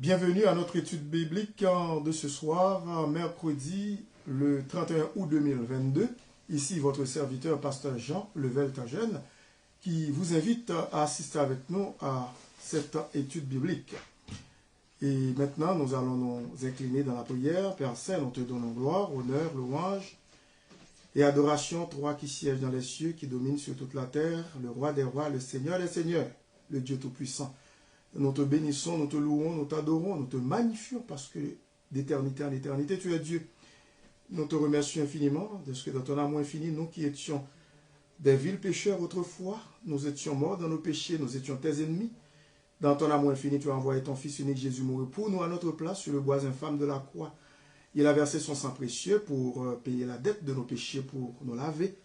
Bienvenue à notre étude biblique de ce soir, mercredi le 31 août 2022. Ici votre serviteur, pasteur Jean Level-Tagène, qui vous invite à assister avec nous à cette étude biblique. Et maintenant, nous allons nous incliner dans la prière. Père Saint, nous te donnons gloire, honneur, louange et adoration, toi qui sièges dans les cieux, qui domine sur toute la terre, le roi des rois, le Seigneur des seigneurs, le Dieu tout-puissant. Nous te bénissons, nous te louons, nous t'adorons, nous te magnifions parce que d'éternité en éternité, tu es Dieu. Nous te remercions infiniment de ce que dans ton amour infini, nous qui étions des vils pécheurs autrefois, nous étions morts dans nos péchés, nous étions tes ennemis. Dans ton amour infini, tu as envoyé ton Fils unique Jésus mourir pour nous à notre place sur le bois infâme de la croix. Il a versé son sang précieux pour payer la dette de nos péchés, pour nous laver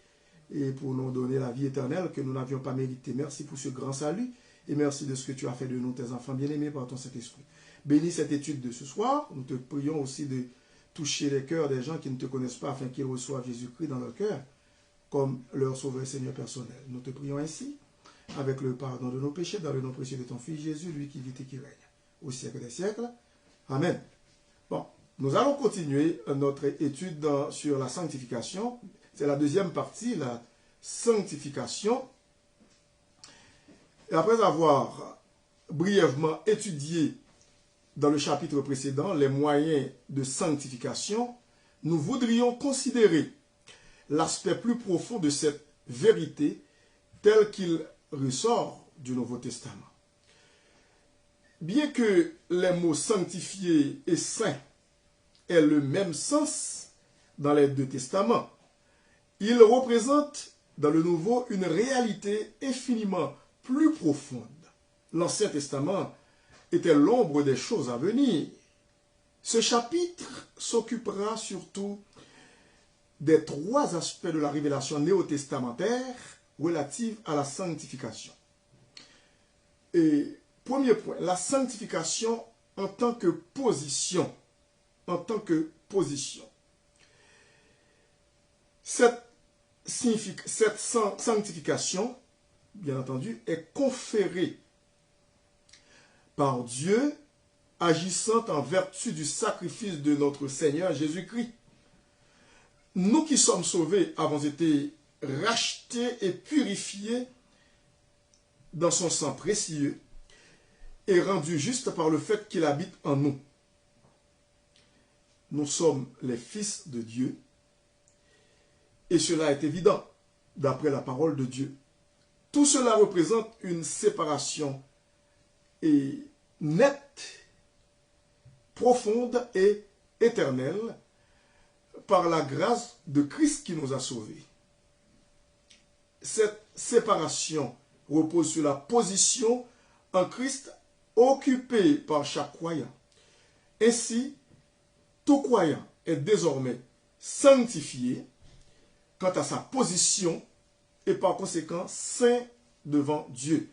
et pour nous donner la vie éternelle que nous n'avions pas méritée. Merci pour ce grand salut. Et merci de ce que tu as fait de nous, tes enfants bien-aimés, par ton Saint-Esprit. Bénis cette étude de ce soir. Nous te prions aussi de toucher les cœurs des gens qui ne te connaissent pas, afin qu'ils reçoivent Jésus-Christ dans leur cœur, comme leur Sauveur et Seigneur personnel. Nous te prions ainsi, avec le pardon de nos péchés, dans le nom précieux de ton Fils Jésus, lui qui vit et qui règne, au siècle des siècles. Amen. Bon, nous allons continuer notre étude sur la sanctification. C'est la deuxième partie, la sanctification. Et après avoir brièvement étudié dans le chapitre précédent les moyens de sanctification, nous voudrions considérer l'aspect plus profond de cette vérité tel qu'il ressort du Nouveau Testament. Bien que les mots sanctifié et saint aient le même sens dans les deux testaments, ils représentent dans le Nouveau une réalité infiniment plus profonde. L'Ancien Testament était l'ombre des choses à venir. Ce chapitre s'occupera surtout des trois aspects de la révélation néo-testamentaire relative à la sanctification. Et premier point, la sanctification en tant que position. En tant que position. Cette sanctification, bien entendu, est conférée par Dieu, agissant en vertu du sacrifice de notre Seigneur Jésus-Christ. Nous qui sommes sauvés avons été rachetés et purifiés dans son sang précieux et rendus justes par le fait qu'il habite en nous. Nous sommes les fils de Dieu et cela est évident d'après la parole de Dieu. Tout cela représente une séparation nette, profonde et éternelle par la grâce de Christ qui nous a sauvés. Cette séparation repose sur la position en Christ occupée par chaque croyant. Ainsi, tout croyant est désormais sanctifié quant à sa position et par conséquent saint devant Dieu.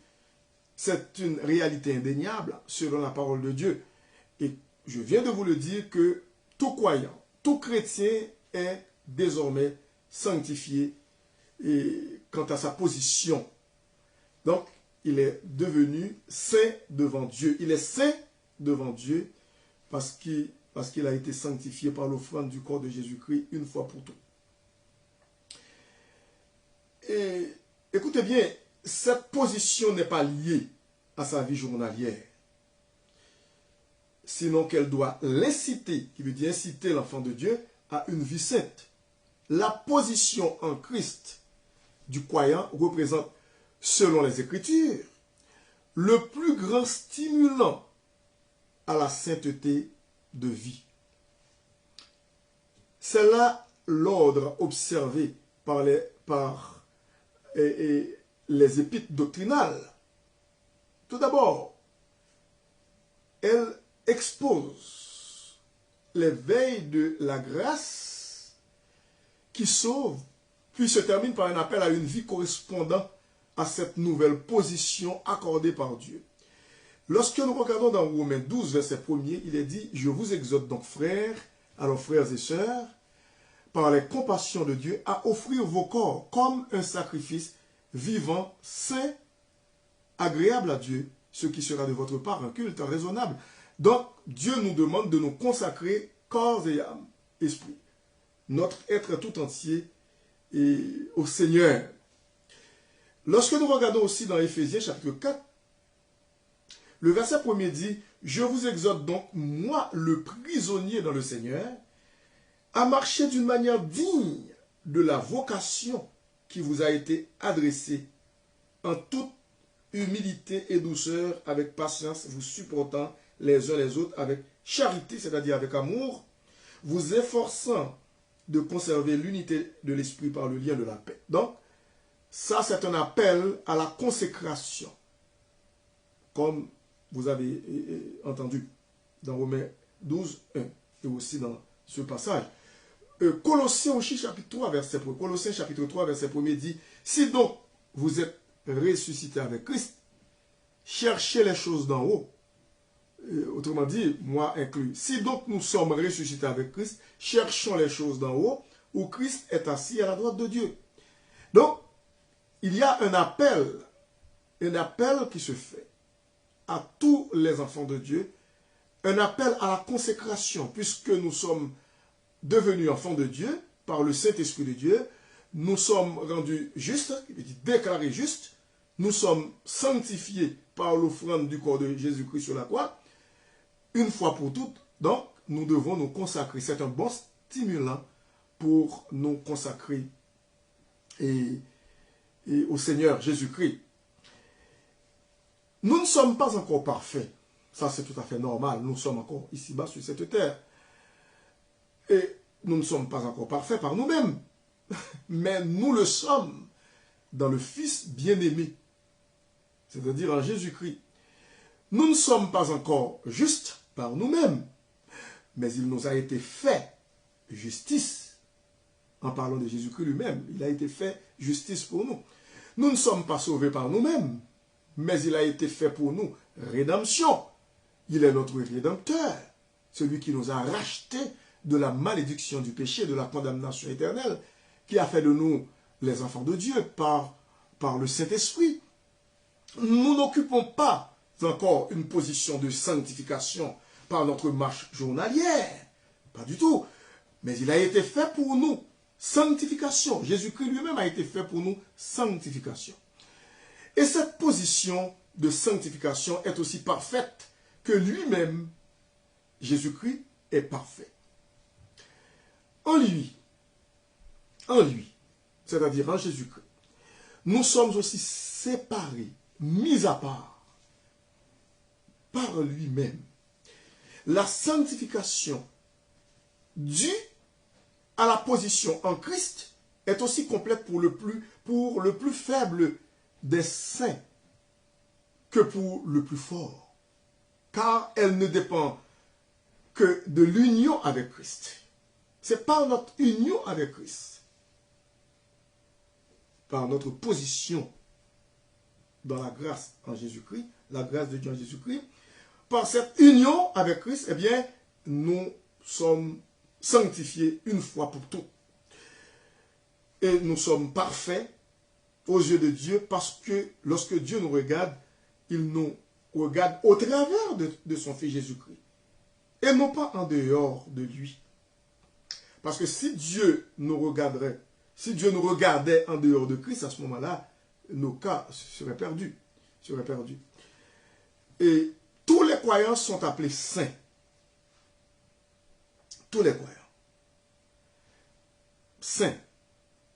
C'est une réalité indéniable selon la parole de Dieu. Et je viens de vous le dire que tout croyant, tout chrétien est désormais sanctifié quant à sa position. Donc, il est devenu saint devant Dieu. Il est saint devant Dieu parce qu'il a été sanctifié par l'offrande du corps de Jésus-Christ une fois pour toutes. Et écoutez bien, cette position n'est pas liée à sa vie journalière, sinon qu'elle doit l'inciter, qui veut dire inciter l'enfant de Dieu, à une vie sainte. La position en Christ du croyant représente, selon les Écritures, le plus grand stimulant à la sainteté de vie. C'est là l'ordre observé par les épîtres doctrinales. Tout d'abord, elle expose l'éveil de la grâce qui sauve, puis se termine par un appel à une vie correspondant à cette nouvelle position accordée par Dieu. Lorsque nous regardons dans Romains 12, verset 1er, il est dit « Je vous exhorte donc, frères, alors frères et sœurs, par les compassions de Dieu, à offrir vos corps comme un sacrifice vivant, saint, agréable à Dieu, ce qui sera de votre part un culte raisonnable. » Donc, Dieu nous demande de nous consacrer corps et âme, esprit, notre être tout entier et au Seigneur. Lorsque nous regardons aussi dans Éphésiens chapitre 4, le verset 1er dit « Je vous exhorte donc, moi le prisonnier dans le Seigneur, à marcher d'une manière digne de la vocation qui vous a été adressée, en toute humilité et douceur, avec patience, vous supportant les uns les autres avec charité, c'est-à-dire avec amour, vous efforçant de conserver l'unité de l'esprit par le lien de la paix. » Donc, ça c'est un appel à la consécration, comme vous avez entendu dans Romains 12, 1, et aussi dans ce passage. Colossiens chapitre 3, verset 1. Colossiens chapitre 3, verset 1 dit, « Si donc vous êtes ressuscité avec Christ, cherchez les choses d'en haut. » Autrement dit, moi inclus. Si donc nous sommes ressuscités avec Christ, cherchons les choses d'en haut, où Christ est assis à la droite de Dieu. Donc, il y a un appel qui se fait à tous les enfants de Dieu, un appel à la consécration, puisque nous sommes devenus enfants de Dieu par le Saint-Esprit de Dieu, nous sommes rendus justes, déclarés justes, nous sommes sanctifiés par l'offrande du corps de Jésus-Christ sur la croix, une fois pour toutes. Donc, nous devons nous consacrer. C'est un bon stimulant pour nous consacrer et au Seigneur Jésus-Christ. Nous ne sommes pas encore parfaits. Ça, c'est tout à fait normal. Nous sommes encore ici-bas sur cette terre. Et nous ne sommes pas encore parfaits par nous-mêmes. Mais nous le sommes dans le Fils bien-aimé, c'est-à-dire en Jésus-Christ. Nous ne sommes pas encore justes par nous-mêmes, mais il nous a été fait justice. En parlant de Jésus-Christ lui-même, il a été fait justice pour nous. Nous ne sommes pas sauvés par nous-mêmes, mais il a été fait pour nous rédemption. Il est notre rédempteur, celui qui nous a rachetés de la malédiction du péché, de la condamnation éternelle, qui a fait de nous les enfants de Dieu par le Saint-Esprit. Nous n'occupons pas encore une position de sanctification par notre marche journalière. Pas du tout. Mais il a été fait pour nous. Sanctification. Jésus-Christ lui-même a été fait pour nous. Sanctification. Et cette position de sanctification est aussi parfaite que lui-même, Jésus-Christ, est parfait. En lui, c'est-à-dire en Jésus-Christ, nous sommes aussi séparés, mis à part, par lui-même. La sanctification due à la position en Christ est aussi complète pour le plus faible des saints que pour le plus fort, car elle ne dépend que de l'union avec Christ. C'est par notre union avec Christ, par notre position dans la grâce en Jésus-Christ, la grâce de Dieu en Jésus-Christ, par cette union avec Christ, eh bien, nous sommes sanctifiés une fois pour toutes. Et nous sommes parfaits aux yeux de Dieu parce que lorsque Dieu nous regarde, il nous regarde au travers de son Fils Jésus-Christ. Et non pas en dehors de lui. Parce que si Dieu nous regardait en dehors de Christ, à ce moment-là, nos cas seraient perdus. Et tous les croyants sont appelés saints. Tous les croyants. Saints.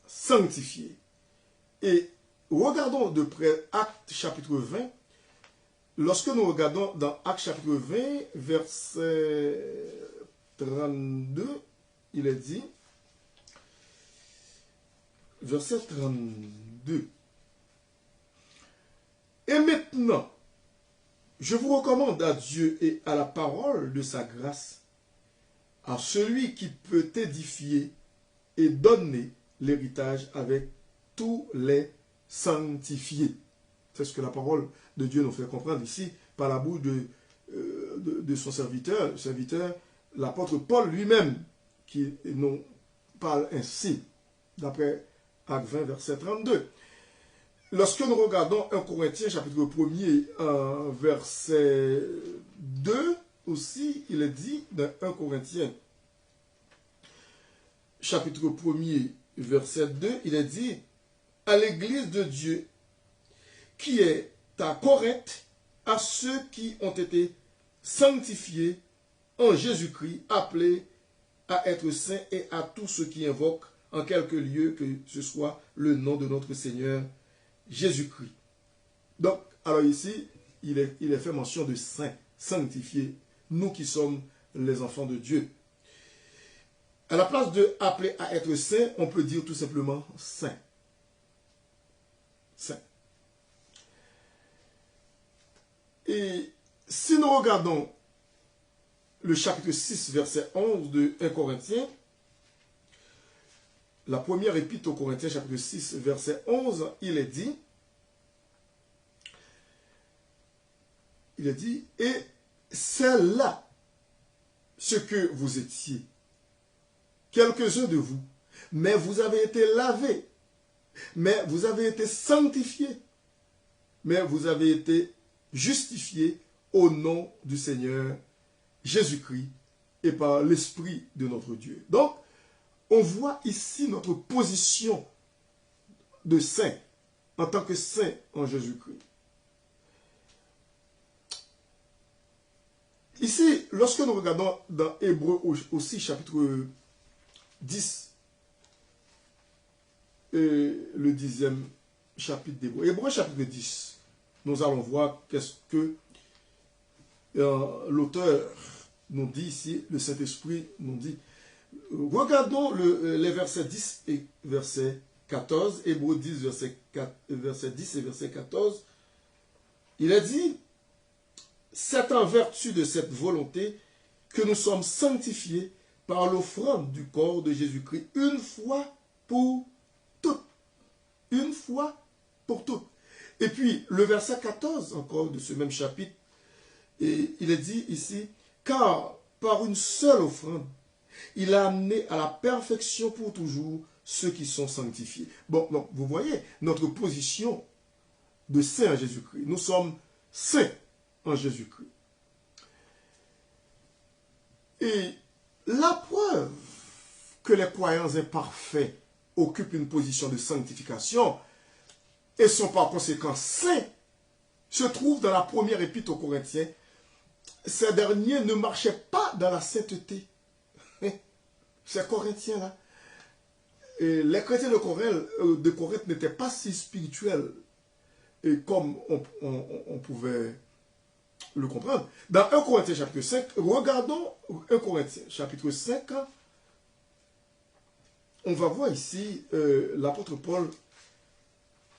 Sanctifiés. Et regardons de près Actes chapitre 20. Lorsque nous regardons dans Actes chapitre 20, verset 32, il est dit, verset 32, « Et maintenant, je vous recommande à Dieu et à la parole de sa grâce, à celui qui peut édifier et donner l'héritage avec tous les sanctifiés. » C'est ce que la parole de Dieu nous fait comprendre ici par la bouche de son serviteur, l'apôtre Paul lui-même, qui nous parle ainsi, d'après Actes 20, verset 32. Lorsque nous regardons 1 Corinthiens, chapitre 1er, verset 2, aussi, il est dit dans 1 Corinthiens, chapitre 1er, verset 2, il est dit, à l'église de Dieu, qui est à Corinthe, à ceux qui ont été sanctifiés en Jésus-Christ, appelés à être saints, et à tous ceux qui invoquent en quelque lieu que ce soit le nom de notre Seigneur Jésus-Christ. Donc, alors ici, il est fait mention de saints, sanctifiés, nous qui sommes les enfants de Dieu. À la place de appeler à être saint, on peut dire tout simplement saint. Saint. Et si nous regardons le chapitre 6, verset 11 de 1 Corinthiens, la première épître aux Corinthiens, chapitre 6, verset 11, il est dit, et c'est là ce que vous étiez, quelques-uns de vous, mais vous avez été lavés, mais vous avez été sanctifiés, mais vous avez été justifiés au nom du Seigneur Jésus-Christ et par l'Esprit de notre Dieu. Donc, on voit ici notre position de saint, en tant que saint en Jésus-Christ. Ici, lorsque nous regardons dans Hébreux aussi, chapitre 10, et le 10e chapitre d'Hébreux. Hébreux chapitre 10, nous allons voir qu'est-ce que l'auteur nous dit ici, le Saint-Esprit nous dit. Regardons les versets 10 et verset 14, Hébreux 10, verset 10 et verset 14. Il a dit, c'est en vertu de cette volonté que nous sommes sanctifiés par l'offrande du corps de Jésus-Christ une fois pour toutes. Une fois pour toutes. Et puis, le verset 14, encore de ce même chapitre, et il est dit ici, car par une seule offrande, il a amené à la perfection pour toujours ceux qui sont sanctifiés. Bon, donc, vous voyez notre position de saint en Jésus-Christ. Nous sommes saints en Jésus-Christ. Et la preuve que les croyants imparfaits occupent une position de sanctification et sont par conséquent saints se trouve dans la première épître aux Corinthiens. Ces derniers ne marchaient pas dans la sainteté. Ces Corinthiens-là. Les chrétiens de Corinthe n'étaient pas si spirituels et comme on pouvait le comprendre. Dans 1 Corinthiens chapitre 5, regardons 1 Corinthiens chapitre 5, on va voir ici l'apôtre Paul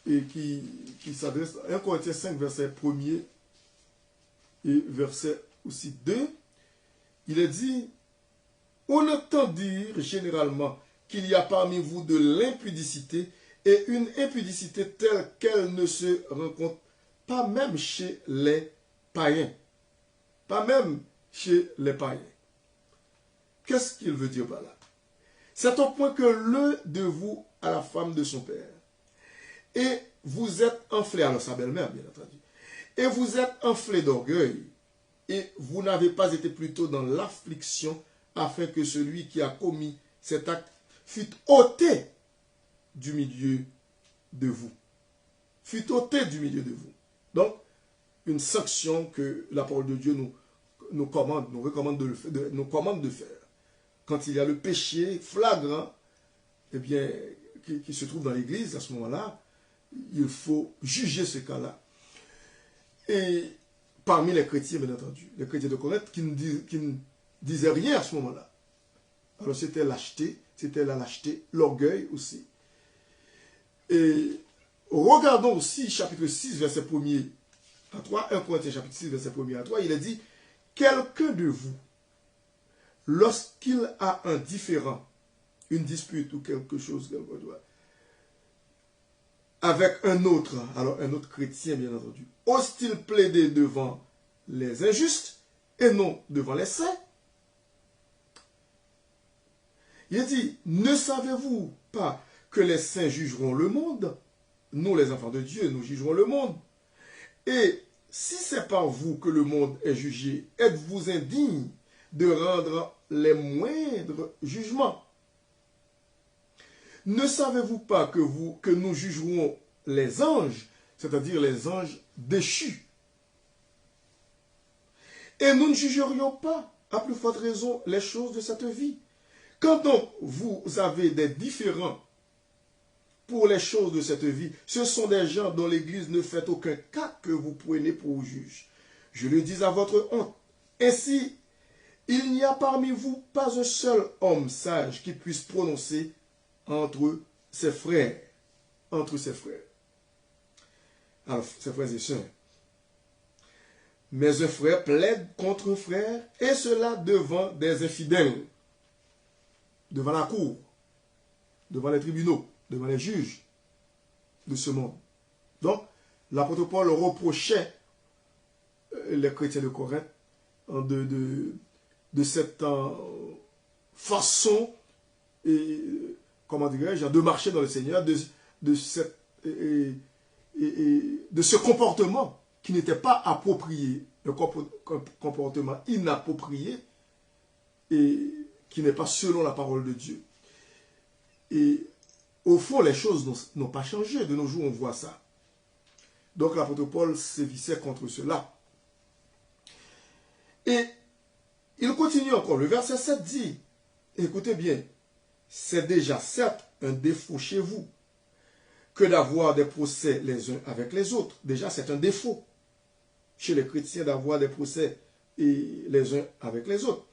qui s'adresse à 1 Corinthiens 5, verset 1er et verset aussi 2. Il est dit, on entend dire généralement qu'il y a parmi vous de l'impudicité et une impudicité telle qu'elle ne se rencontre pas même chez les païens. Pas même chez les païens. Qu'est-ce qu'il veut dire par là? C'est au point que l'un de vous a la femme de son père. Et vous êtes enflé, alors sa belle-mère bien entendu, et vous êtes enflé d'orgueil, et vous n'avez pas été plutôt dans l'affliction, afin que celui qui a commis cet acte fût ôté du milieu de vous. Fût ôté du milieu de vous. Donc, une sanction que la parole de Dieu nous commande, nous recommande nous commande de faire. Quand il y a le péché flagrant, eh bien, qui se trouve dans l'église, à ce moment-là, il faut juger ce cas-là. Et parmi les chrétiens, bien entendu, les chrétiens de Corinthe qui ne disaient rien à ce moment-là. Alors c'était lâcheté, c'était la lâcheté, l'orgueil aussi. Et regardons aussi chapitre 6, verset 1er à 3, 1 Corinthiens chapitre 6, verset 1er à 3, il est dit, quelqu'un de vous, lorsqu'il a un différend, une dispute ou quelque chose, avec un autre, alors un autre chrétien bien entendu, ose-t-il plaider devant les injustes et non devant les saints? Il dit, ne savez-vous pas que les saints jugeront le monde? Nous, les enfants de Dieu, nous jugerons le monde. Et si c'est par vous que le monde est jugé, êtes-vous indigne de rendre les moindres jugements? Ne savez-vous pas que nous jugerons les anges, c'est-à-dire les anges déchus? Et nous ne jugerions pas, à plus forte raison, les choses de cette vie. Quand donc vous avez des différends pour les choses de cette vie, ce sont des gens dont l'Église ne fait aucun cas que vous prenez pour juge. Je le dis à votre honte. Ainsi, il n'y a parmi vous pas un seul homme sage qui puisse prononcer entre ses frères. Entre ses frères. Alors, ses frères et sœurs. Mais un frère plaide contre un frère, et cela devant des infidèles, devant la cour, devant les tribunaux, devant les juges de ce monde. Donc, l'apôtre Paul reprochait les chrétiens de Corinthe de cette façon, comment dirais-je, de marcher dans le Seigneur, de ce comportement qui n'était pas approprié, un comportement inapproprié et qui n'est pas selon la parole de Dieu. Et au fond, les choses n'ont pas changé. De nos jours, on voit ça. Donc l'apôtre Paul sévissait contre cela. Et il continue encore. Le verset 7 dit, écoutez bien, c'est déjà certes un défaut chez vous que d'avoir des procès les uns avec les autres. Déjà, c'est un défaut chez les chrétiens d'avoir des procès les uns avec les autres.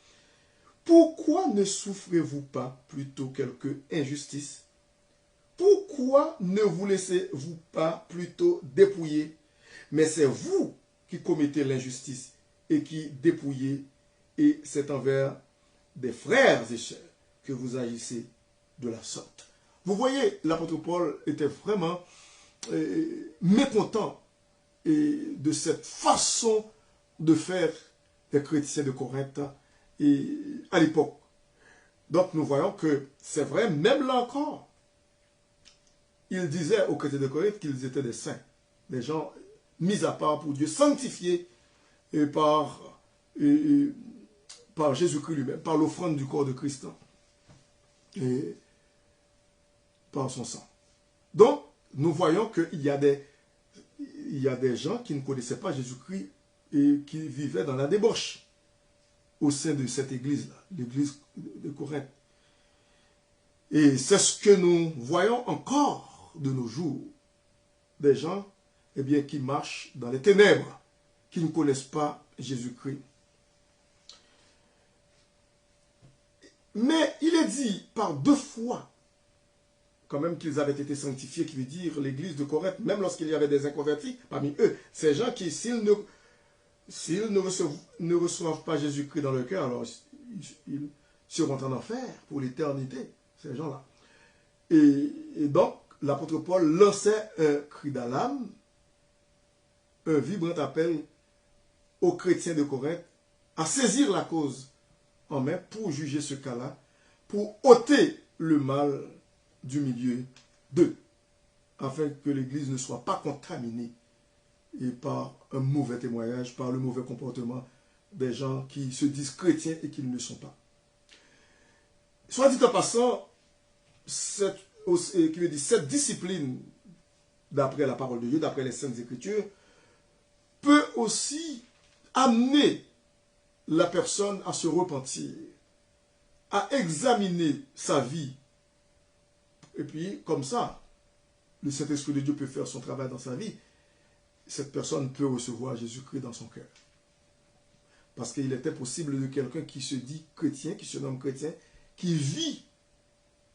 Pourquoi ne souffrez-vous pas plutôt quelque injustice? Pourquoi ne vous laissez-vous pas plutôt dépouiller? Mais c'est vous qui commettez l'injustice et qui dépouillez, et c'est envers des frères et sœurs que vous agissez de la sorte. Vous voyez, l'apôtre Paul était vraiment mécontent de cette façon de faire des chrétiens de Corinthe à l'époque. Donc nous voyons que c'est vrai, même là encore, il disait aux chrétiens de Corinthe qu'ils étaient des saints, des gens mis à part pour Dieu, sanctifiés par Jésus-Christ lui-même, par l'offrande du corps de Christ et par son sang. Donc, nous voyons qu'il y a des gens qui ne connaissaient pas Jésus-Christ et qui vivaient dans la débauche au sein de cette église-là, l'église de Corinthe. Et c'est ce que nous voyons encore de nos jours. Des gens qui marchent dans les ténèbres, qui ne connaissent pas Jésus-Christ. Mais il est dit par 2 fois, quand même, qu'ils avaient été sanctifiés, qui veut dire l'église de Corinthe, même lorsqu'il y avait des inconvertis parmi eux, ces gens qui, s'ils ne reçoivent pas Jésus-Christ dans leur cœur, alors ils seront en enfer pour l'éternité, ces gens-là. Et donc, l'apôtre Paul lançait un cri d'alarme, un vibrant appel aux chrétiens de Corinthe à saisir la cause en main pour juger ce cas-là, pour ôter le mal du milieu d'eux, afin que l'Église ne soit pas contaminée et par un mauvais témoignage, par le mauvais comportement des gens qui se disent chrétiens et qui ne le sont pas. Soit dit en passant, cette discipline, d'après la parole de Dieu, d'après les Saintes Écritures, peut aussi amener la personne à se repentir, à examiner sa vie. Et puis, comme ça, le Saint-Esprit de Dieu peut faire son travail dans sa vie. Cette personne peut recevoir Jésus-Christ dans son cœur. Parce qu'il était possible de quelqu'un qui se dit chrétien, qui se nomme chrétien, qui vit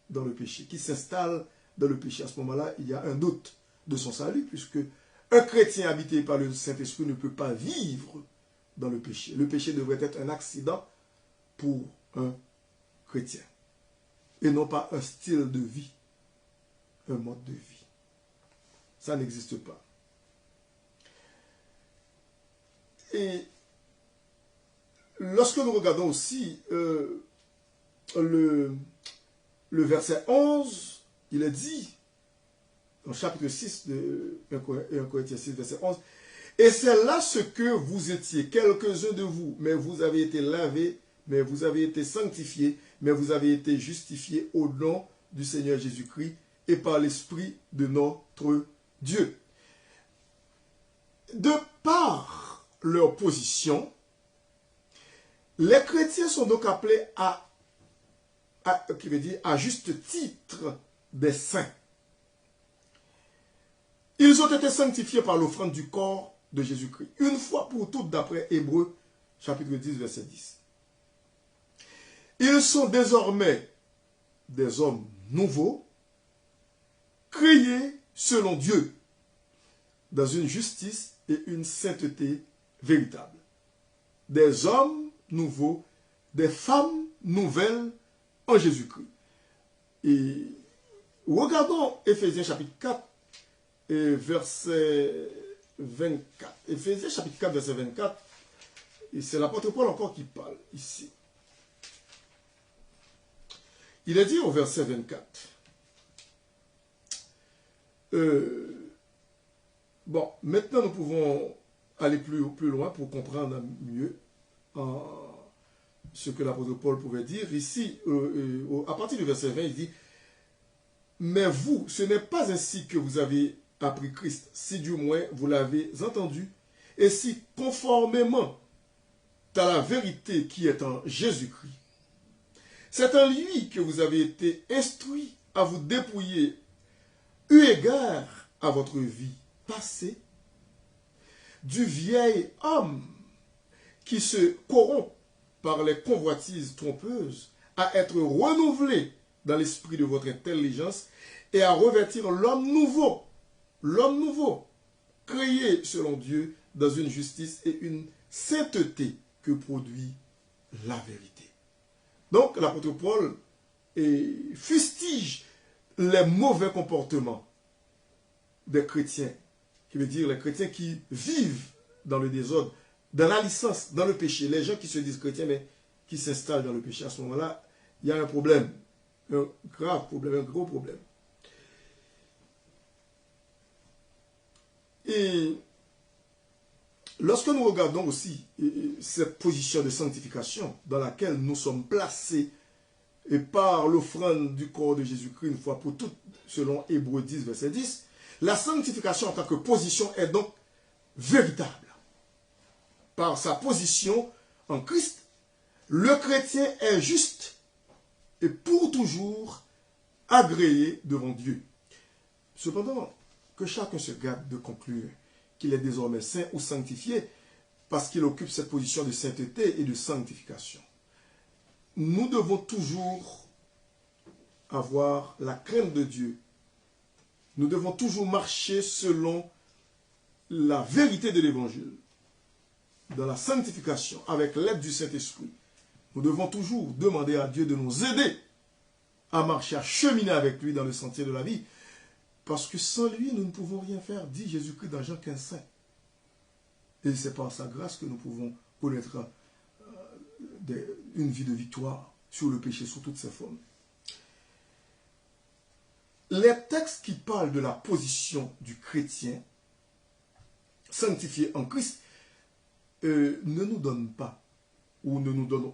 dans le péché, qui s'installe dans le péché. À ce moment-là, il y a un doute de son salut, puisque un chrétien habité par le Saint-Esprit ne peut pas vivre dans le péché. Le péché devrait être un accident pour un chrétien, et non pas un style de vie, un mode de vie. Ça n'existe pas. Et lorsque nous regardons aussi le verset 11, il est dit, dans le chapitre 6 de 1 Corinthiens 6, verset 11, « Et c'est là ce que vous étiez, quelques-uns de vous, mais vous avez été lavés, mais vous avez été sanctifiés, mais vous avez été justifiés au nom du Seigneur Jésus-Christ et par l'Esprit de notre Dieu. De par leur position, les chrétiens sont donc appelés à juste titre des saints. Ils ont été sanctifiés par l'offrande du corps de Jésus-Christ, une fois pour toutes d'après Hébreux, chapitre 10, verset 10. Ils sont désormais des hommes nouveaux, créés selon Dieu, dans une justice et une sainteté véritable. Des hommes nouveaux, des femmes nouvelles en Jésus-Christ. Et regardons Éphésiens chapitre 4 et verset 24. Éphésiens chapitre 4, verset 24. Et c'est l'apôtre Paul encore qui parle ici. Il est dit au verset 24. Bon, maintenant nous pouvons aller plus loin pour comprendre mieux ce que l'apôtre Paul pouvait dire. Ici, à partir du verset 20, il dit « Mais vous, ce n'est pas ainsi que vous avez appris Christ, si du moins vous l'avez entendu, et si conformément à la vérité qui est en Jésus-Christ. C'est en lui que vous avez été instruits à vous dépouiller, eu égard à votre vie passée, du vieil homme qui se corrompt par les convoitises trompeuses, à être renouvelé dans l'esprit de votre intelligence et à revêtir l'homme nouveau, créé selon Dieu dans une justice et une sainteté que produit la vérité. Donc l'apôtre Paul fustige les mauvais comportements des chrétiens, qui veut dire les chrétiens qui vivent dans le désordre, dans la licence, dans le péché. Les gens qui se disent chrétiens, mais qui s'installent dans le péché, à ce moment-là, il y a un problème, un grave problème, un gros problème. Et lorsque nous regardons aussi cette position de sanctification dans laquelle nous sommes placés et par l'offrande du corps de Jésus-Christ une fois pour toutes, selon Hébreux 10, verset 10, la sanctification en tant que position est donc véritable. Par sa position en Christ, le chrétien est juste et pour toujours agréé devant Dieu. Cependant, que chacun se garde de conclure qu'il est désormais saint ou sanctifié parce qu'il occupe cette position de sainteté et de sanctification. Nous devons toujours avoir la crainte de Dieu. Nous devons toujours marcher selon la vérité de l'Évangile, dans la sanctification, avec l'aide du Saint-Esprit. Nous devons toujours demander à Dieu de nous aider à marcher, à cheminer avec lui dans le sentier de la vie. Parce que sans lui, nous ne pouvons rien faire, dit Jésus-Christ dans Jean 15,5. Et c'est par sa grâce que nous pouvons connaître une vie de victoire sur le péché, sous toutes ses formes. Les textes qui parlent de la position du chrétien sanctifié en Christ ne nous donnent pas, ou ne nous donnent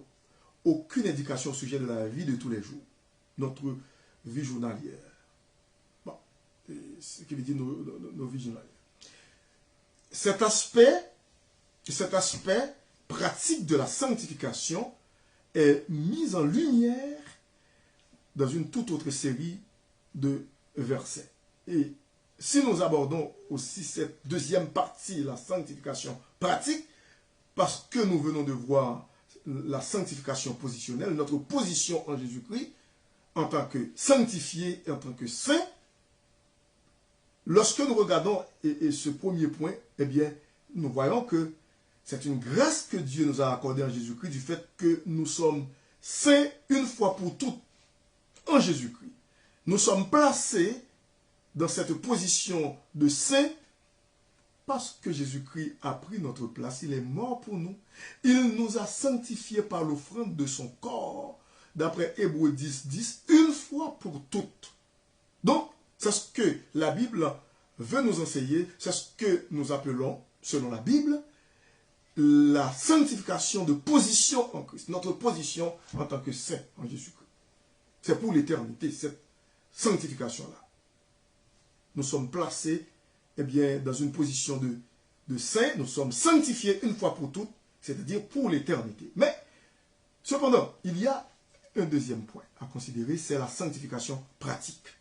aucune indication au sujet de la vie de tous les jours, notre vie journalière. Ce qui veut dire nos vies journalières. Cet aspect pratique de la sanctification est mis en lumière dans une toute autre série de versets. Et si nous abordons aussi cette deuxième partie, la sanctification pratique, parce que nous venons de voir la sanctification positionnelle, notre position en Jésus-Christ, en tant que sanctifié et en tant que saint, lorsque nous regardons ce premier point, eh bien, nous voyons que c'est une grâce que Dieu nous a accordée en Jésus-Christ du fait que nous sommes saints une fois pour toutes en Jésus-Christ. Nous sommes placés dans cette position de saint parce que Jésus-Christ a pris notre place. Il est mort pour nous. Il nous a sanctifiés par l'offrande de son corps, d'après Hébreux 10, 10, une fois pour toutes. Donc, c'est ce que la Bible veut nous enseigner, c'est ce que nous appelons selon la Bible, la sanctification de position en Christ, notre position en tant que saint en Jésus-Christ. C'est pour l'éternité, cette sanctification-là. Nous sommes placés eh bien, dans une position de saint, nous sommes sanctifiés une fois pour toutes, c'est-à-dire pour l'éternité. Mais, cependant, il y a un deuxième point à considérer, c'est la sanctification pratique.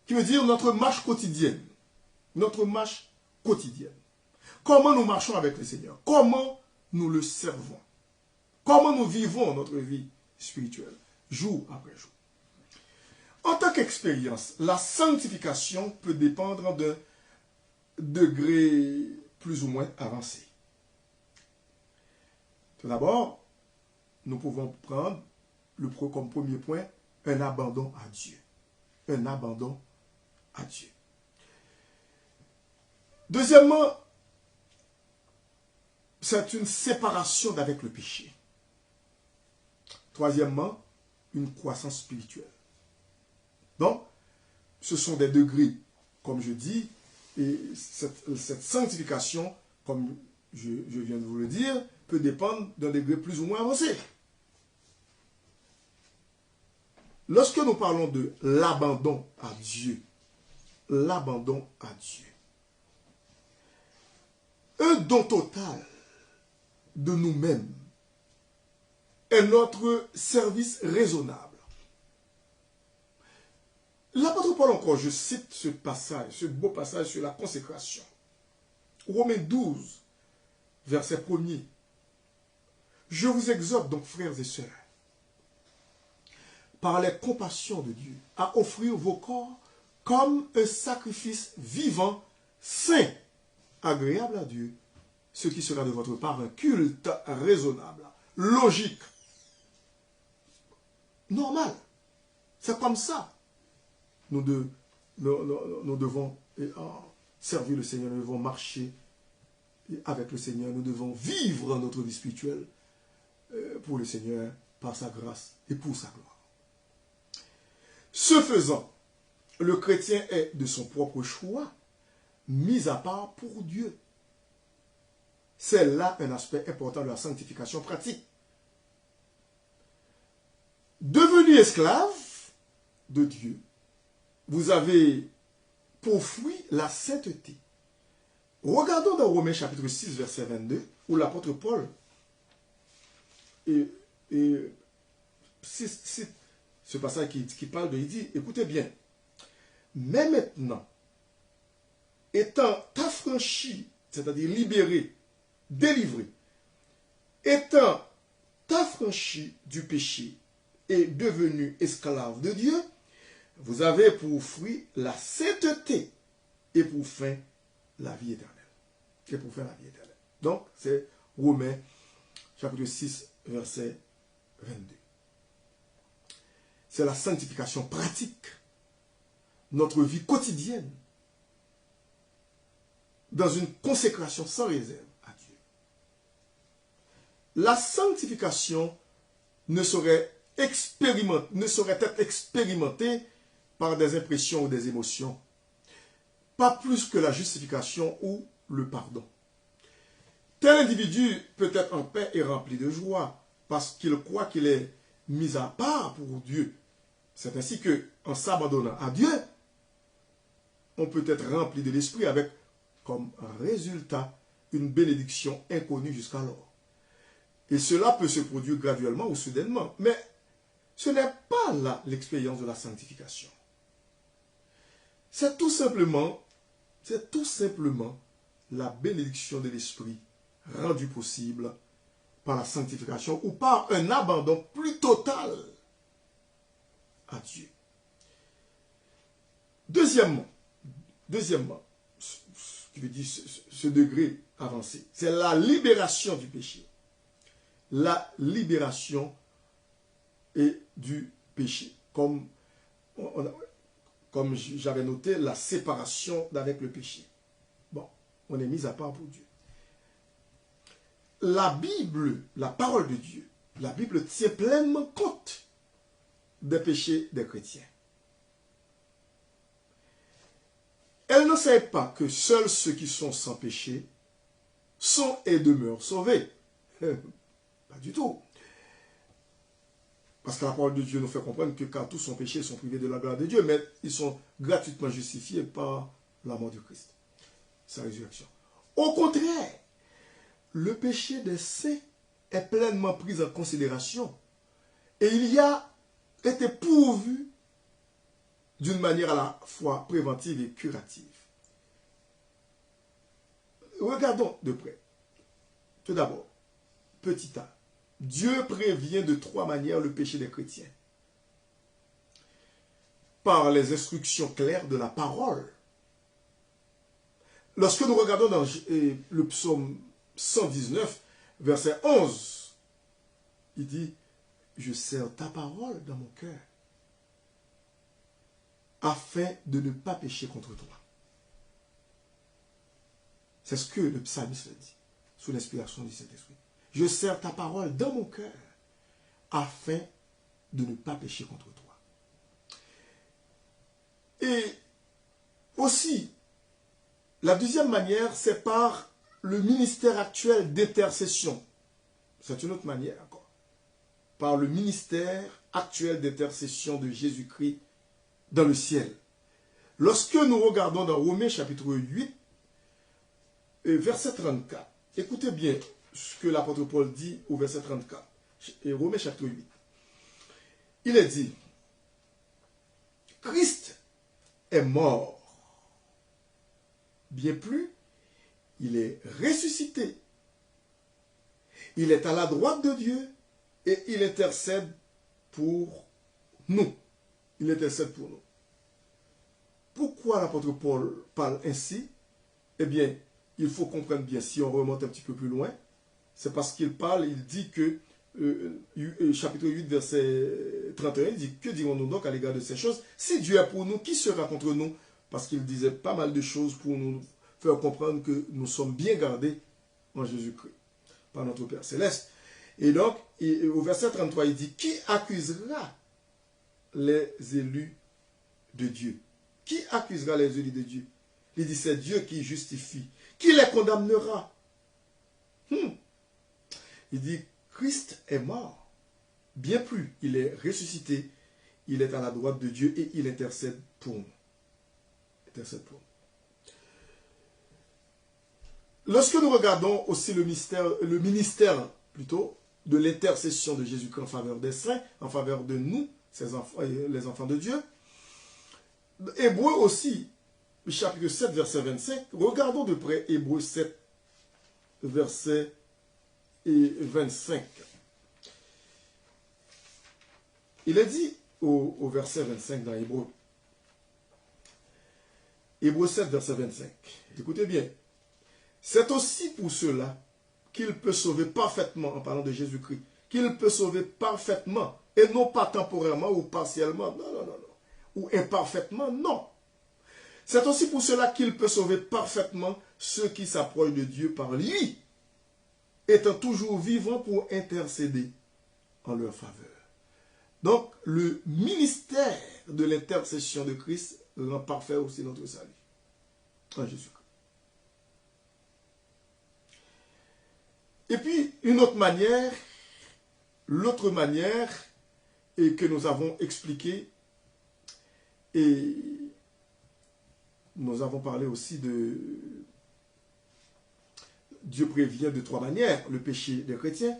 Qui veut dire notre marche quotidienne. Notre marche quotidienne. Comment nous marchons avec le Seigneur? Comment nous le servons? Comment nous vivons notre vie spirituelle, jour après jour? En tant qu'expérience, la sanctification peut dépendre d'un degré plus ou moins avancé. Tout d'abord, nous pouvons prendre comme premier point un abandon à Dieu. Un abandon à Dieu. Deuxièmement, c'est une séparation d'avec le péché. Troisièmement, une croissance spirituelle. Donc, ce sont des degrés, comme je dis, et cette sanctification, comme je viens de vous le dire, peut dépendre d'un degré plus ou moins avancé. Lorsque nous parlons de l'abandon à Dieu, un don total de nous-mêmes est notre service raisonnable. L'apôtre Paul encore, je cite ce passage, ce beau passage sur la consécration. Romains 12, verset 1er. Je vous exhorte donc, frères et sœurs, par les compassions de Dieu, à offrir vos corps comme un sacrifice vivant, saint, agréable à Dieu, ce qui sera de votre part un culte raisonnable, logique, normal. C'est comme ça. Nous devons servir le Seigneur, nous devons marcher avec le Seigneur, nous devons vivre notre vie spirituelle pour le Seigneur, par sa grâce et pour sa gloire. Ce faisant, le chrétien est de son propre choix mis à part pour Dieu. C'est là un aspect important de la sanctification pratique. Devenu esclave de Dieu, vous avez pour fruit la sainteté. Regardons dans Romains chapitre 6, verset 22, où l'apôtre Paul cite ce passage qui parle de, il dit, écoutez bien, mais maintenant, étant affranchi, c'est-à-dire libéré, délivré, étant affranchi du péché et devenu esclave de Dieu, vous avez pour fruit la sainteté et pour fin la vie éternelle. Et pour fin la vie éternelle. Donc, c'est Romains chapitre 6, verset 22. C'est la sanctification pratique, notre vie quotidienne, dans une consécration sans réserve à Dieu. La sanctification ne saurait être expérimentée par des impressions ou des émotions, pas plus que la justification ou le pardon. Tel individu peut être en paix et rempli de joie parce qu'il croit qu'il est mis à part pour Dieu. C'est ainsi qu'en s'abandonnant à Dieu, on peut être rempli de l'esprit avec comme résultat une bénédiction inconnue jusqu'alors. Et cela peut se produire graduellement ou soudainement. Mais ce n'est pas là l'expérience de la sanctification. C'est tout simplement la bénédiction de l'esprit rendue possible par la sanctification ou par un abandon plus total à Dieu. Deuxièmement, ce qui veut dire ce degré avancé, c'est la libération du péché. La libération du péché. Comme j'avais noté, la séparation d'avec le péché. Bon, on est mis à part pour Dieu. La Bible, la parole de Dieu, la Bible tient pleinement compte des péchés des chrétiens. Elle n'enseigne pas que seuls ceux qui sont sans péché sont et demeurent sauvés. Pas du tout. Parce que la parole de Dieu nous fait comprendre que car tous sont péchés, ils sont privés de la gloire de Dieu, mais ils sont gratuitement justifiés par la mort de Christ, sa résurrection. Au contraire, le péché des saints est pleinement pris en considération et il y a été pourvu d'une manière à la fois préventive et curative. Regardons de près. Tout d'abord, petit a, Dieu prévient de 3 manières le péché des chrétiens. Par les instructions claires de la parole. Lorsque nous regardons dans le psaume 119, verset 11, il dit, je serre ta parole dans mon cœur, afin de ne pas pécher contre toi. C'est ce que le psalmiste dit, sous l'inspiration du Saint-Esprit. Je serre ta parole dans mon cœur, afin de ne pas pécher contre toi. Et aussi, la deuxième manière, c'est par le ministère actuel d'intercession. C'est une autre manière encore. Par le ministère actuel d'intercession de Jésus-Christ dans le ciel. Lorsque nous regardons dans Romains chapitre 8, verset 34, écoutez bien ce que l'apôtre Paul dit au verset 34, et Romains chapitre 8. Il est dit, Christ est mort. Bien plus, il est ressuscité. Il est à la droite de Dieu et il intercède pour nous. Il intercède pour nous. Pourquoi l'apôtre Paul parle ainsi? Eh bien, il faut comprendre bien, si on remonte un petit peu plus loin, c'est parce qu'il parle, il dit que, chapitre 8, verset 31, il dit, que dirons-nous donc à l'égard de ces choses? Si Dieu est pour nous, qui sera contre nous? Parce qu'il disait pas mal de choses pour nous faire comprendre que nous sommes bien gardés en Jésus-Christ, par notre Père Céleste. Et donc, au verset 33, il dit, qui accusera les élus de Dieu? Qui accusera les élus de Dieu? Il dit, c'est Dieu qui justifie. Qui les condamnera? Il dit, Christ est mort. Bien plus, il est ressuscité. Il est à la droite de Dieu et il intercède pour nous. Intercède pour nous. Lorsque nous regardons aussi le ministère plutôt, de l'intercession de Jésus-Christ en faveur des saints, en faveur de nous, ses enfants, les enfants de Dieu, Hébreux aussi, chapitre 7, verset 25, regardons de près Hébreux 7, verset 25. Il est dit au verset 25 dans Hébreux. Hébreux 7, verset 25. Écoutez bien. C'est aussi pour cela qu'il peut sauver parfaitement, en parlant de Jésus-Christ, qu'il peut sauver parfaitement, et non pas temporairement ou partiellement, non, ou imparfaitement, non. C'est aussi pour cela qu'il peut sauver parfaitement ceux qui s'approchent de Dieu par lui, étant toujours vivants pour intercéder en leur faveur. Donc, le ministère de l'intercession de Christ rend parfait aussi notre salut en Jésus-Christ. Et puis, une autre manière, l'autre manière, et que nous avons expliqué, et nous avons parlé aussi de Dieu prévient de 3 manières le péché des chrétiens.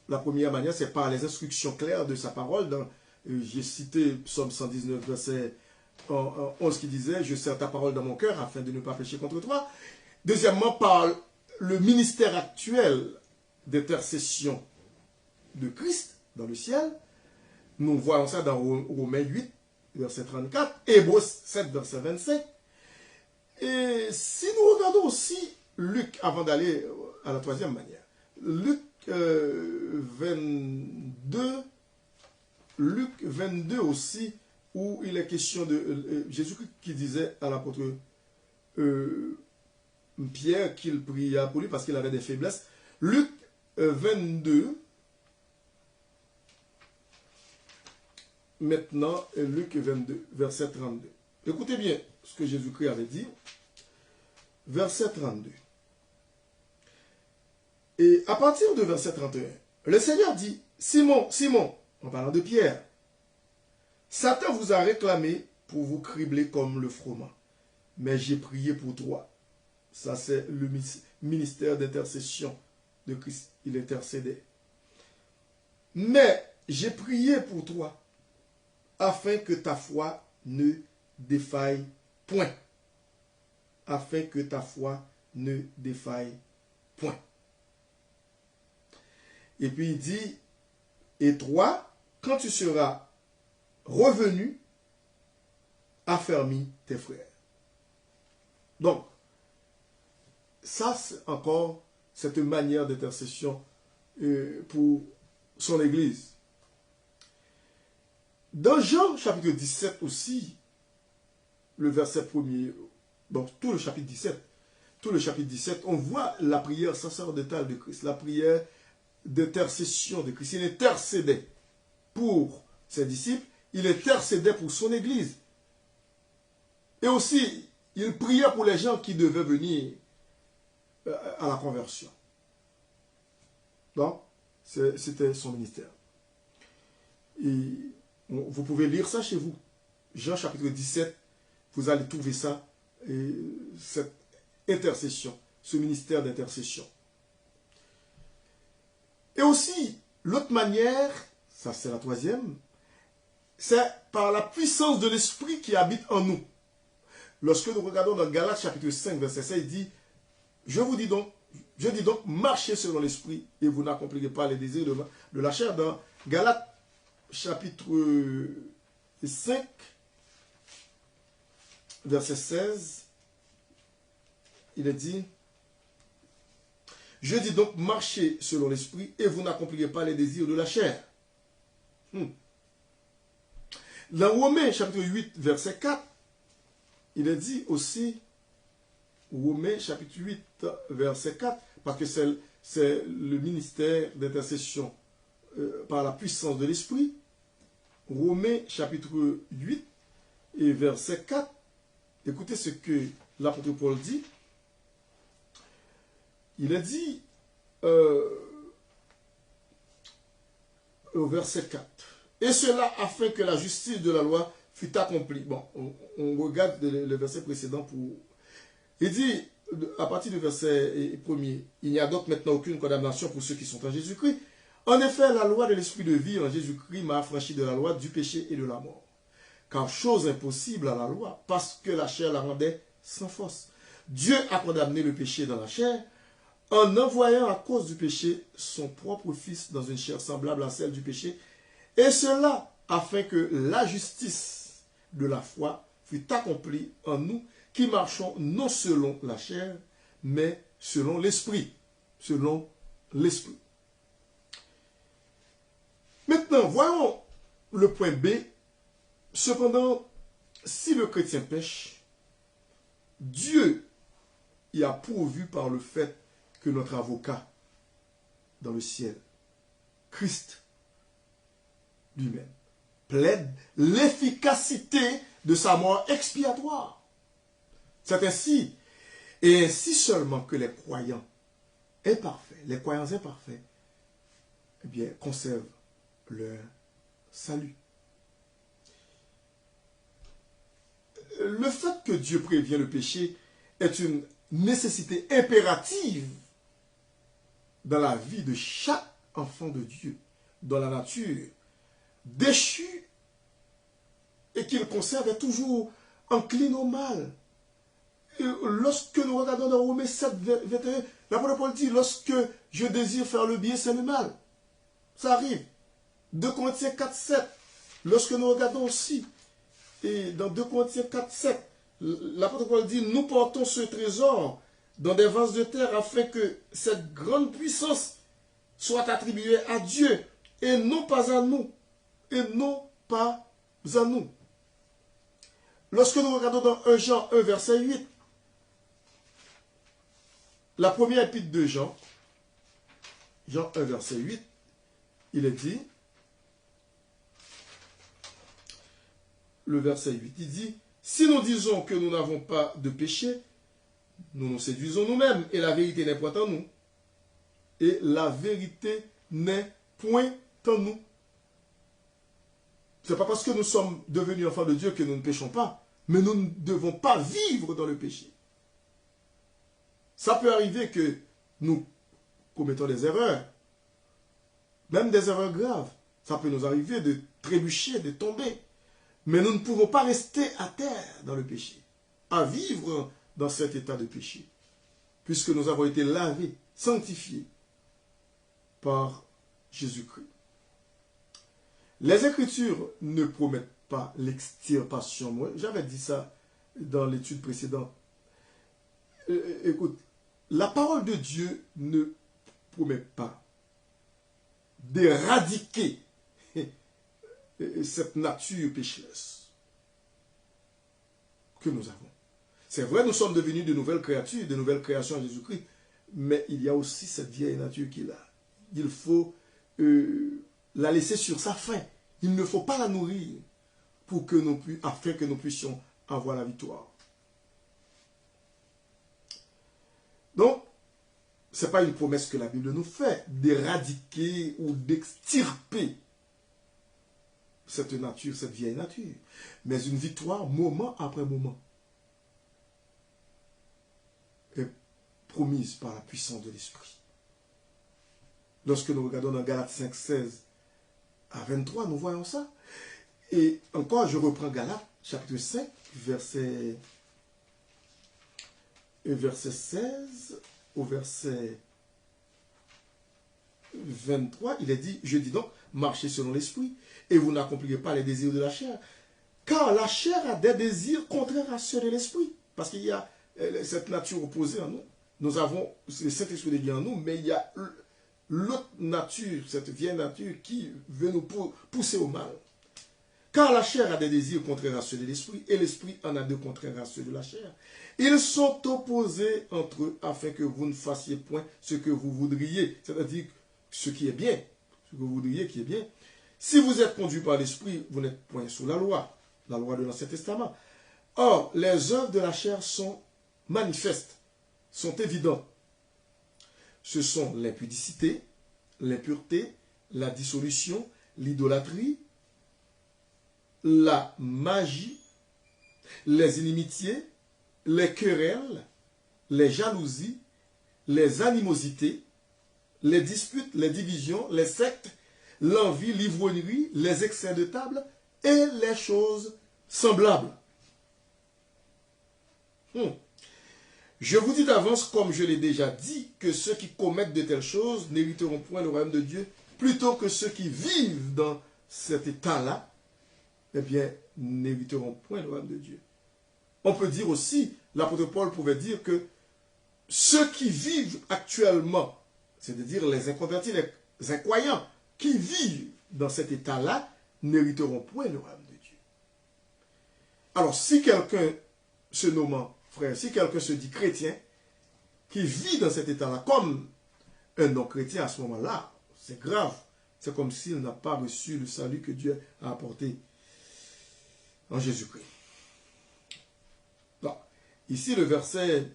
La première manière, c'est par les instructions claires de sa parole. J'ai cité Psaume 119, verset 11 qui disait « Je serre ta parole dans mon cœur afin de ne pas pécher contre toi ». Deuxièmement, par le ministère actuel d'intercession de Christ dans le ciel. Nous voyons ça dans Romains 8, verset 34, Hébreux 7, verset 25. Et si nous regardons aussi Luc, avant d'aller à la 3e manière, Luc 22 aussi, où il est question de Jésus-Christ qui disait à l'apôtre Pierre qu'il pria pour lui parce qu'il avait des faiblesses. Luc 22, maintenant Luc 22, verset 32. Écoutez bien ce que Jésus-Christ avait dit. Verset 32. Et à partir de verset 31, le Seigneur dit, Simon, Simon, en parlant de Pierre, Satan vous a réclamé pour vous cribler comme le froment. Mais j'ai prié pour toi. Ça, c'est le ministère d'intercession de Christ. Il intercédait. Mais j'ai prié pour toi, afin que ta foi ne défaille point. Afin que ta foi ne défaille point. Et puis il dit, et toi, quand tu seras revenu, affermis tes frères. Donc, ça c'est encore cette manière d'intercession pour son Église. Dans Jean chapitre 17 aussi, le verset 1er, bon, tout le chapitre 17, on voit la prière sacerdotale de Christ, la prière d'intercession de Christ. Il intercédait pour ses disciples, il intercédait pour son Église. Et aussi, il priait pour les gens qui devaient venir à la conversion. Donc, c'était son ministère. Et vous pouvez lire ça chez vous. Jean chapitre 17, vous allez trouver ça, cette intercession, ce ministère d'intercession. Et aussi, l'autre manière, ça c'est la troisième, c'est par la puissance de l'Esprit qui habite en nous. Lorsque nous regardons dans Galates chapitre 5, verset 16, il dit, je dis donc, marchez selon l'Esprit et vous n'accomplirez pas les désirs de la chair. Dans Galates chapitre 5, verset 16, il est dit, je dis donc, marchez selon l'Esprit et vous n'accomplirez pas les désirs de la chair. Dans Romains chapitre 8, verset 4, il est dit aussi, Romains chapitre 8, verset 4, parce que c'est le ministère d'intercession par la puissance de l'Esprit. Romains chapitre 8 et verset 4, écoutez ce que l'apôtre Paul dit. Il a dit au verset 4, et cela afin que la justice de la loi fût accomplie. Bon, on regarde le verset précédent pour... Il dit, à partir du verset 1er, il n'y a donc maintenant aucune condamnation pour ceux qui sont en Jésus-Christ. En effet, la loi de l'esprit de vie en Jésus-Christ m'a affranchi de la loi du péché et de la mort. Car chose impossible à la loi, parce que la chair la rendait sans force. Dieu a condamné le péché dans la chair, en envoyant à cause du péché son propre Fils dans une chair semblable à celle du péché, et cela afin que la justice de la foi fût accomplie en nous, qui marchons non selon la chair, mais selon l'esprit. Selon l'esprit. Maintenant, voyons le point B. Cependant, si le chrétien pêche, Dieu y a pourvu par le fait que notre avocat dans le ciel, Christ lui-même, plaide l'efficacité de sa mort expiatoire. C'est ainsi, et ainsi seulement que les croyants imparfaits, eh bien, conservent leur salut. Le fait que Dieu prévient le péché est une nécessité impérative dans la vie de chaque enfant de Dieu, dans la nature déchue et qu'il conserve est toujours encline au mal. Et lorsque nous regardons dans Romains 7, 21, l'apôtre Paul dit, lorsque je désire faire le bien, c'est le mal. Ça arrive. 2 Corinthiens 4, 7, lorsque nous regardons aussi, et dans 2 Corinthiens 4, 7, l'apôtre Paul dit, nous portons ce trésor dans des vases de terre afin que cette grande puissance soit attribuée à Dieu et non pas à nous. Et non pas à nous. Lorsque nous regardons dans 1 Jean 1, verset 8, la première épître de Jean, Jean 1, verset 8, il est dit, le verset 8, il dit, si nous disons que nous n'avons pas de péché, nous nous séduisons nous-mêmes et la vérité n'est point en nous. et la vérité n'est point en nous. Ce n'est pas parce que nous sommes devenus enfants de Dieu que nous ne péchons pas, mais nous ne devons pas vivre dans le péché. Ça peut arriver que nous commettons des erreurs, même des erreurs graves. Ça peut nous arriver de trébucher, de tomber. Mais nous ne pouvons pas rester à terre dans le péché, à vivre dans cet état de péché, puisque nous avons été lavés, sanctifiés par Jésus-Christ. Les Écritures ne promettent pas l'extirpation. J'avais dit ça dans l'étude précédente. Écoute, la parole de Dieu ne promet pas d'éradiquer cette nature pécheresse que nous avons. C'est vrai, nous sommes devenus de nouvelles créatures, de nouvelles créations en Jésus-Christ, mais il y a aussi cette vieille nature qui est là. Il faut la laisser sur sa faim. Il ne faut pas la nourrir afin que nous puissions avoir la victoire. Donc, ce n'est pas une promesse que la Bible nous fait d'éradiquer ou d'extirper cette nature, cette vieille nature, mais une victoire moment après moment est promise par la puissance de l'Esprit. Lorsque nous regardons dans Galates 5, 16 à 23, nous voyons ça. Et encore, je reprends Galates, chapitre 5, verset 16 au verset 23, il est dit, je dis donc, marchez selon l'esprit, et vous n'accomplirez pas les désirs de la chair. Car la chair a des désirs contraires à ceux de l'esprit. Parce qu'il y a cette nature opposée en nous. Nous avons le Saint-Esprit de Dieu en nous, mais il y a l'autre nature, cette vieille nature qui veut nous pousser au mal. Car la chair a des désirs contraires à ceux de l'esprit, et l'esprit en a deux contraires à ceux de la chair. Ils sont opposés entre eux, afin que vous ne fassiez point ce que vous voudriez, c'est-à-dire ce qui est bien, ce que vous voudriez qui est bien. Si vous êtes conduit par l'esprit, vous n'êtes point sous la loi de l'Ancien Testament. Or, les œuvres de la chair sont manifestes, sont évidentes. Ce sont l'impudicité, l'impureté, la dissolution, l'idolâtrie, la magie, les inimitiés, les querelles, les jalousies, les animosités, les disputes, les divisions, les sectes, l'envie, l'ivrognerie, les excès de table et les choses semblables. Je vous dis d'avance, comme je l'ai déjà dit, que ceux qui commettent de telles choses n'hériteront point le royaume de Dieu, plutôt que ceux qui vivent dans cet état-là, eh bien, n'hériteront point le royaume de Dieu. On peut dire aussi, l'apôtre Paul pouvait dire que ceux qui vivent actuellement, c'est-à-dire les inconvertis, les incroyants, qui vivent dans cet état-là, n'hériteront point le royaume de Dieu. Alors, si quelqu'un se nommant frère, si quelqu'un se dit chrétien, qui vit dans cet état-là, comme un non-chrétien à ce moment-là, c'est grave. C'est comme s'il n'a pas reçu le salut que Dieu a apporté en Jésus-Christ. Ici, le verset,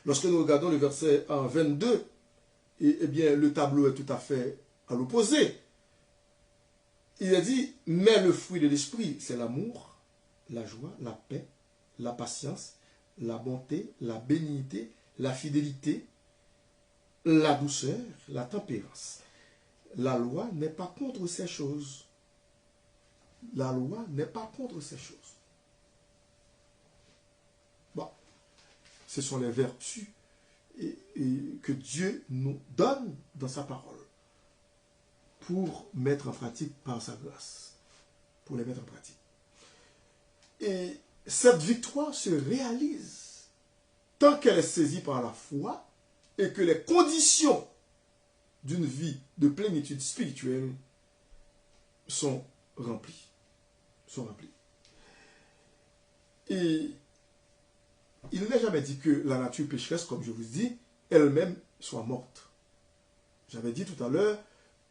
lorsque nous regardons le verset 22, eh bien, le tableau est tout à fait à l'opposé. Il a dit, mais le fruit de l'esprit, c'est l'amour, la joie, la paix, la patience, la bonté, la bénignité, la fidélité, la douceur, la tempérance. La loi n'est pas contre ces choses. La loi n'est pas contre ces choses. Bon, ce sont les vertus que Dieu nous donne dans sa parole pour mettre en pratique par sa grâce. Pour les mettre en pratique. Et cette victoire se réalise tant qu'elle est saisie par la foi et que les conditions d'une vie de plénitude spirituelle sont remplies. Et il n'est jamais dit que la nature pécheresse, comme je vous dis, elle-même soit morte. J'avais dit tout à l'heure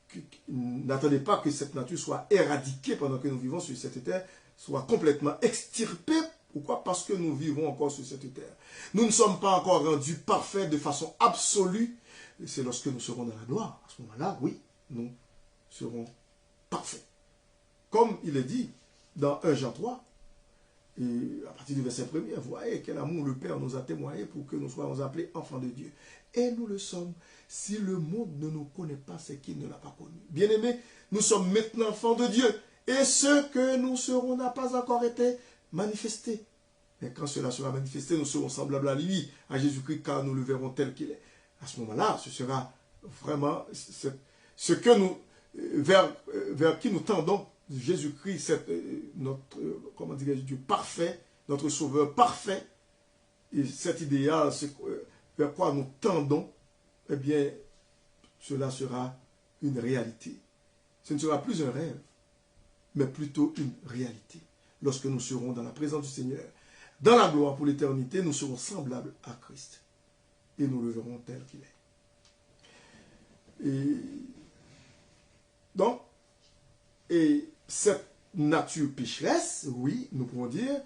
que n'attendez pas que cette nature soit éradiquée pendant que nous vivons sur cette terre, soit complètement extirpée. Pourquoi? Parce que nous vivons encore sur cette terre. Nous ne sommes pas encore rendus parfaits de façon absolue, c'est lorsque nous serons dans la gloire. À ce moment-là, oui, nous serons parfaits. Comme il est dit dans 1 Jean 3, et à partir du verset 1er, vous voyez quel amour le Père nous a témoigné pour que nous soyons appelés enfants de Dieu. Et nous le sommes. Si le monde ne nous connaît pas, c'est qu'il ne l'a pas connu. Bien-aimés, nous sommes maintenant enfants de Dieu. Et ce que nous serons n'a pas encore été manifesté. Mais quand cela sera manifesté, nous serons semblables à lui, à Jésus-Christ, car nous le verrons tel qu'il est. À ce moment-là, ce sera vraiment ce que nous, vers qui nous tendons. Jésus-Christ, notre, comment dirais-je, Dieu parfait, notre Sauveur parfait, et cet idéal vers quoi nous tendons, eh bien, cela sera une réalité. Ce ne sera plus un rêve, mais plutôt une réalité. Lorsque nous serons dans la présence du Seigneur, dans la gloire pour l'éternité, nous serons semblables à Christ. Et nous le verrons tel qu'il est. Et donc, et cette nature pécheresse, oui, nous pouvons dire,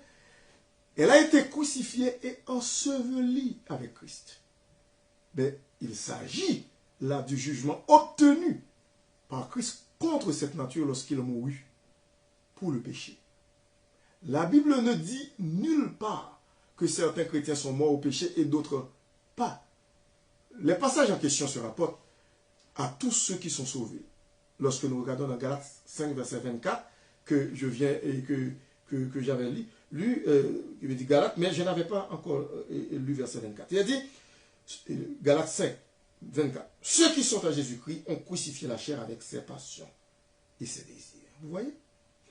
elle a été crucifiée et ensevelie avec Christ. Mais il s'agit là du jugement obtenu par Christ contre cette nature lorsqu'il mourut pour le péché. La Bible ne dit nulle part que certains chrétiens sont morts au péché et d'autres pas. Les passages en question se rapportent à tous ceux qui sont sauvés. Lorsque nous regardons dans Galates 5, verset 24, que je viens et que j'avais lu, il me dit Galates, mais je n'avais pas encore lu verset 24. Il a dit, Galates 5, 24, ceux qui sont à Jésus-Christ ont crucifié la chair avec ses passions et ses désirs. Vous voyez?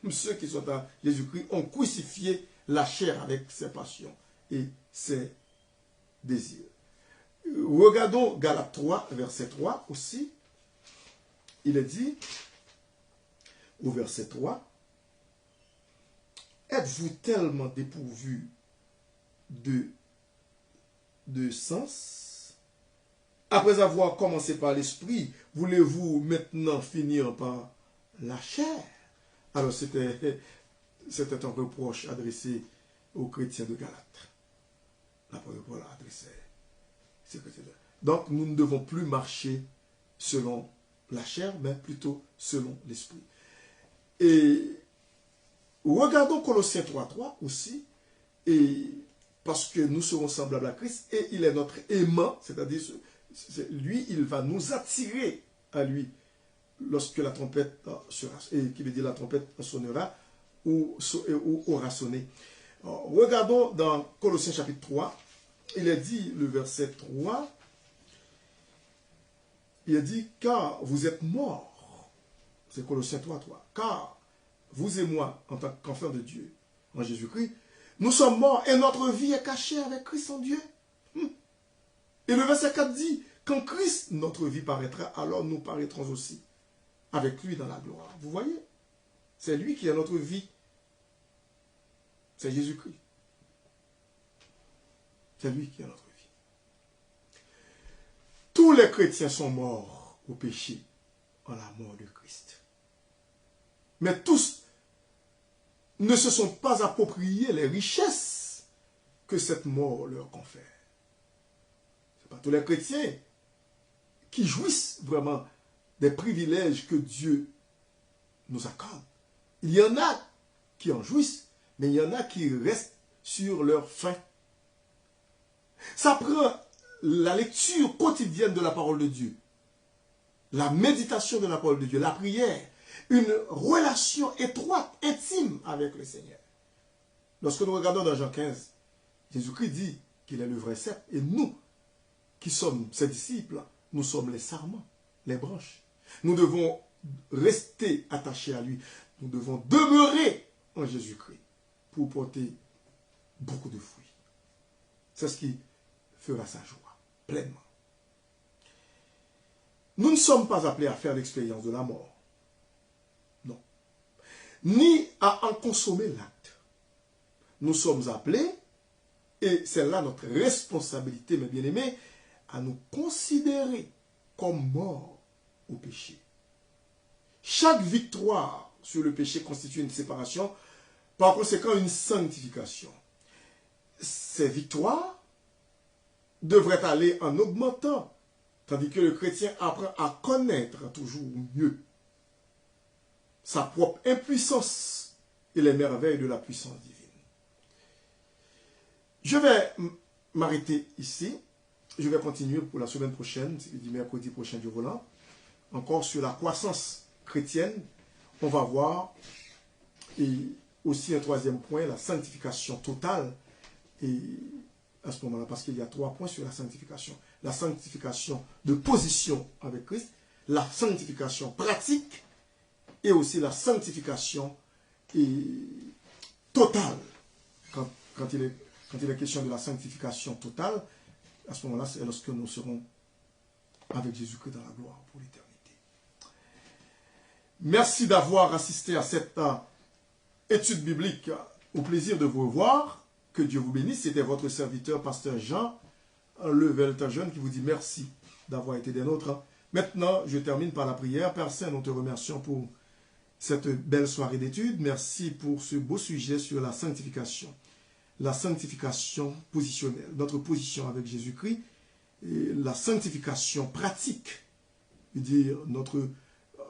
Ceux qui sont à Jésus-Christ ont crucifié la chair avec ses passions et ses désirs. Regardons Galates 3, verset 3 aussi. Il est dit, au verset 3, êtes-vous tellement dépourvus de sens? Après avoir commencé par l'esprit, voulez-vous maintenant finir par la chair? Alors c'était un reproche adressé aux chrétiens de Galate. L'apôtre Paul a adressé ces chrétiens. Donc nous ne devons plus marcher selon la chair, mais plutôt selon l'esprit. Et regardons Colossiens 3.3 aussi, et parce que nous serons semblables à Christ, et il est notre aimant, c'est-à-dire lui, il va nous attirer à lui lorsque la trompette sera, et qui veut dire la trompette sonnera ou aura sonné. Alors, regardons dans Colossiens chapitre 3, il est dit, le verset 3, il est dit, car vous êtes morts, c'est Colossiens 3.3, car vous et moi, en tant qu'enfants de Dieu, en Jésus-Christ, nous sommes morts et notre vie est cachée avec Christ en Dieu. Et le verset 4 dit, quand Christ, notre vie paraîtra, alors nous paraîtrons aussi avec lui dans la gloire. Vous voyez? C'est lui qui est notre vie. C'est Jésus-Christ. C'est lui qui est notre vie. Tous les chrétiens sont morts au péché en la mort de Christ. Mais tous ne se sont pas appropriés les richesses que cette mort leur confère. Ce n'est pas tous les chrétiens qui jouissent vraiment des privilèges que Dieu nous accorde. Il y en a qui en jouissent, mais il y en a qui restent sur leur faim. Ça prend la lecture quotidienne de la parole de Dieu, la méditation de la parole de Dieu, la prière, une relation étroite, intime avec le Seigneur. Lorsque nous regardons dans Jean 15, Jésus-Christ dit qu'il est le vrai cep, et nous, qui sommes ses disciples, nous sommes les sarments, les branches. Nous devons rester attachés à lui. Nous devons demeurer en Jésus-Christ pour porter beaucoup de fruits. C'est ce qui fera sa joie, pleinement. Nous ne sommes pas appelés à faire l'expérience de la mort. Non. Ni à en consommer l'acte. Nous sommes appelés, et c'est là notre responsabilité, mes bien-aimés, à nous considérer comme morts au péché. Chaque victoire sur le péché constitue une séparation, par conséquent une sanctification. Ces victoires devraient aller en augmentant, Tandis que le chrétien apprend à connaître toujours mieux sa propre impuissance et les merveilles de la puissance divine. Je vais m'arrêter ici. Je vais continuer pour la semaine prochaine, c'est-à-dire mercredi prochain du volant, encore sur la croissance chrétienne. On va voir, et aussi un troisième point, la sanctification totale. Et à ce moment-là, parce qu'il y a 3 points sur la sanctification. La sanctification de position avec Christ, la sanctification pratique, et aussi la sanctification totale. Quand il est question de la sanctification totale, à ce moment-là, c'est lorsque nous serons avec Jésus-Christ dans la gloire pour l'éternité. Merci d'avoir assisté à cette étude biblique. Au plaisir de vous revoir. Que Dieu vous bénisse. C'était votre serviteur, pasteur Jean Level-Tajeune, qui vous dit merci d'avoir été des nôtres. Maintenant, je termine par la prière. Père Saint, nous te remercions pour cette belle soirée d'études. Merci pour ce beau sujet sur la sanctification. La sanctification positionnelle, notre position avec Jésus-Christ, et la sanctification pratique, c'est-à-dire notre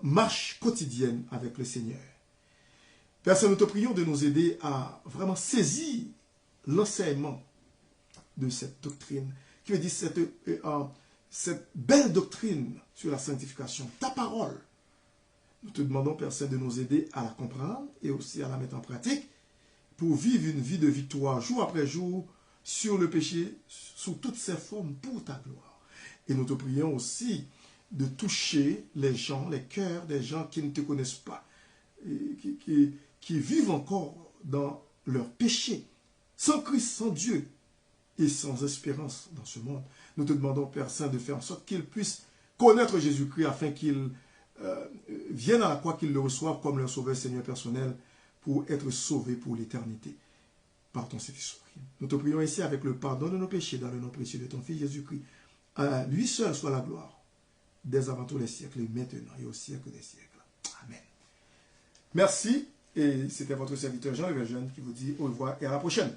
marche quotidienne avec le Seigneur. Père Saint, nous te prions de nous aider à vraiment saisir l'enseignement de cette doctrine, qui veut dire cette belle doctrine sur la sanctification, ta parole. Nous te demandons, Père Saint, de nous aider à la comprendre et aussi à la mettre en pratique pour vivre une vie de victoire jour après jour sur le péché, sous toutes ses formes pour ta gloire. Et nous te prions aussi de toucher les gens, les cœurs des gens qui ne te connaissent pas, et qui vivent encore dans leur péché, sans Christ, sans Dieu et sans espérance dans ce monde. Nous te demandons, Père Saint, de faire en sorte qu'ils puissent connaître Jésus-Christ afin qu'ils viennent à la croix, qu'ils le reçoivent comme leur sauveur Seigneur personnel pour être sauvés pour l'éternité par ton Saint-Esprit. Nous te prions ici avec le pardon de nos péchés dans le nom précieux de ton Fils Jésus-Christ. À lui seul soit la gloire, dès avant tous les siècles, maintenant et au siècle des siècles. Amen. Merci, et c'était votre serviteur Jean Level-Tajeune qui vous dit au revoir et à la prochaine.